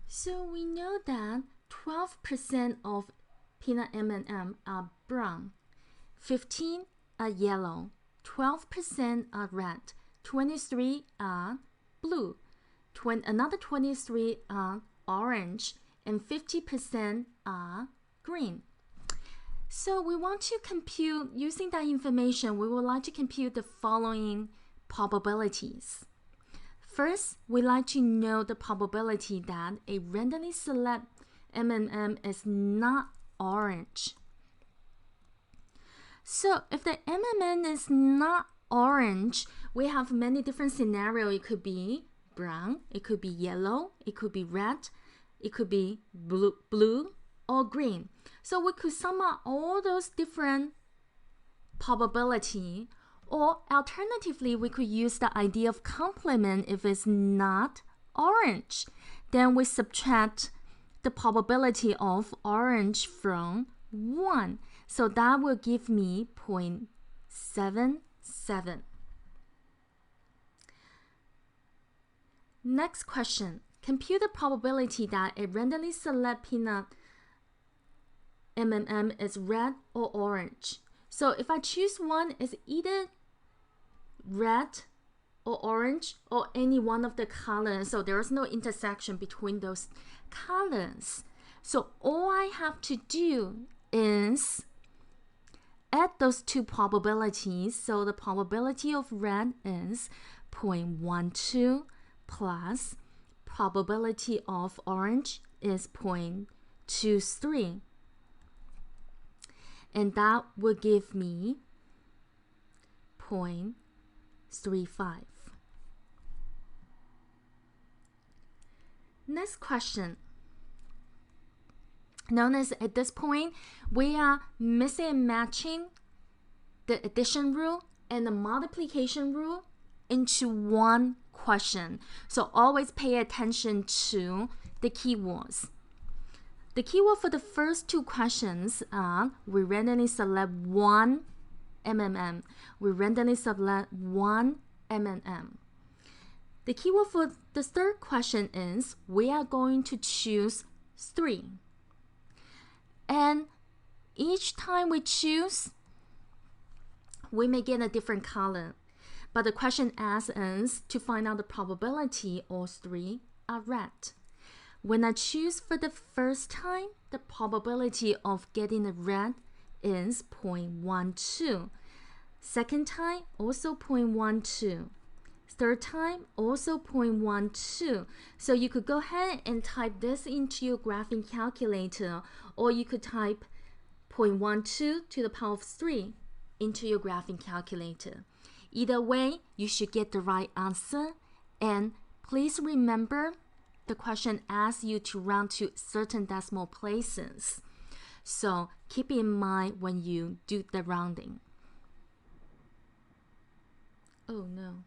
So we know that 12% of peanut M&M are brown, 15 are yellow, 12% are red, 23 are blue, another 23 are orange, and 50% are green. So we want to compute, using that information, we would like to compute the following probabilities. First, we like to know the probability that a randomly select M&M is not orange. So if the M&M is not orange, we have many different scenarios. It could be brown, it could be yellow, it could be red, it could be blue or green. So we could sum up all those different probability, or alternatively, we could use the idea of complement if it's not orange. Then we subtract the probability of orange from 1. So that will give me 0.77. Next question. Compute the probability that a randomly select peanut M&M is red or orange. So if I choose one, it's either red or orange or any one of the colors. So there is no intersection between those colors. So all I have to do is add those two probabilities. So the probability of red is 0.12 plus probability of orange is 0.23. And that will give me 0.35. Next question. Notice at this point, we are mixing and matching the addition rule and the multiplication rule into one question. So always pay attention to the keywords. The keyword for the first two questions are we randomly select one M&M. We randomly select one M&M. The keyword for the third question is we are going to choose 3. And each time we choose, we may get a different color. But the question asks us to find out the probability all 3 are red. When I choose for the first time, the probability of getting a red is 0.12. Second time, also 0.12. Third time, also 0.12. So you could go ahead and type this into your graphing calculator, or you could type 0.12 to the power of 3 into your graphing calculator. Either way, you should get the right answer. And please remember, the question asks you to round to certain decimal places. So keep in mind when you do the rounding. Oh no.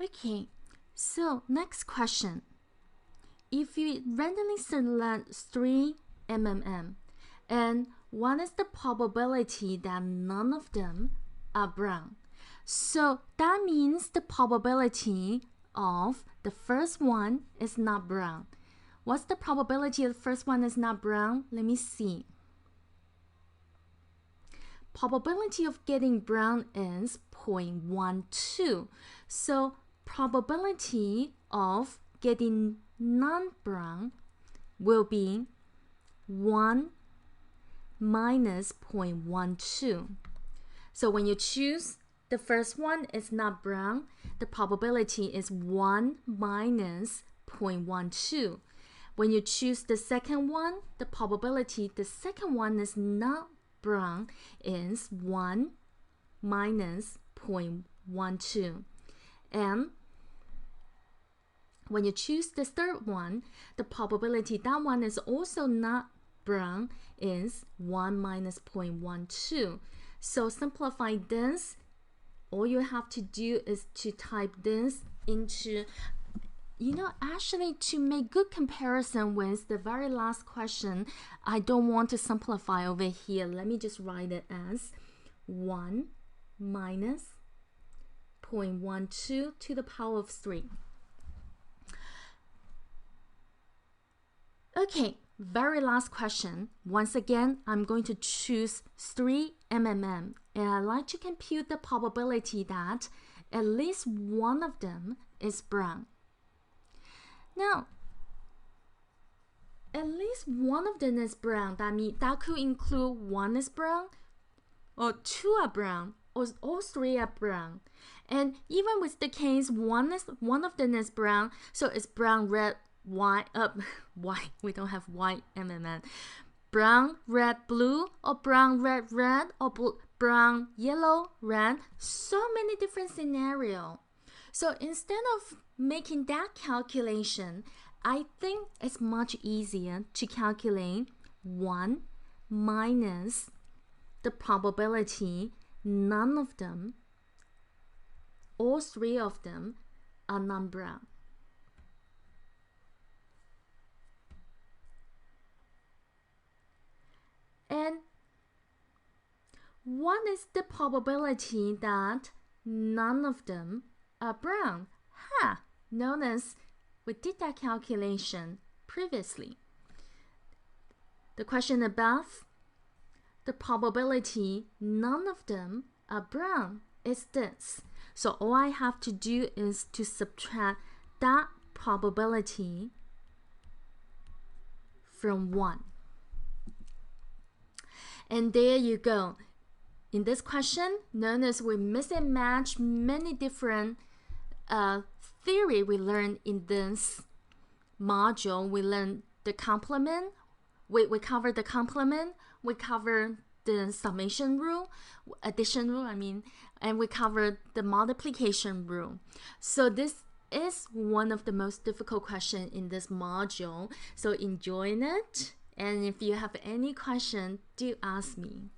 Okay, so next question. If you randomly select 3 M&M, and what is the probability that none of them are brown? So that means the probability of the first one is not brown. What's the probability of the first one is not brown? Let me see. Probability of getting brown is 0.12. So probability of getting non-brown will be 1 minus 0.12. So when you choose the first one is not brown, the probability is 1 minus 0.12. When you choose the second one, the probability the second one is not brown is 1 minus 0.12. And when you choose the third one, the probability that one is also not brown is 1 minus 0.12. So simplify this. All you have to do is to type this into, actually to make good comparison with the very last question, I don't want to simplify over here. Let me just write it as 1 minus 0.12 to the power of 3. Okay, very last question. Once again, I'm going to choose 3 MMM, and I like to compute the probability that at least one of them is brown. Now, at least one of them is brown. That means that could include one is brown, or 2 are brown, or all 3 are brown. And even with the case one of them is brown, so it's brown, red, white, white. We don't have white MMM. Brown, red, blue, or brown, red, red, or brown, yellow, red. So many different scenarios. So instead of making that calculation, I think it's much easier to calculate 1 minus the probability none of them, all 3 of them, are non-brown. And what is the probability that none of them are brown? Notice we did that calculation previously. The question above, the probability none of them are brown is this. So all I have to do is to subtract that probability from 1. And there you go. In this question, notice we mix and match many different theory we learned in this module. We learned the complement. We covered the complement. We covered the summation rule, addition rule, and we covered the multiplication rule. So this is one of the most difficult questions in this module. So enjoy it. And if you have any question, do ask me.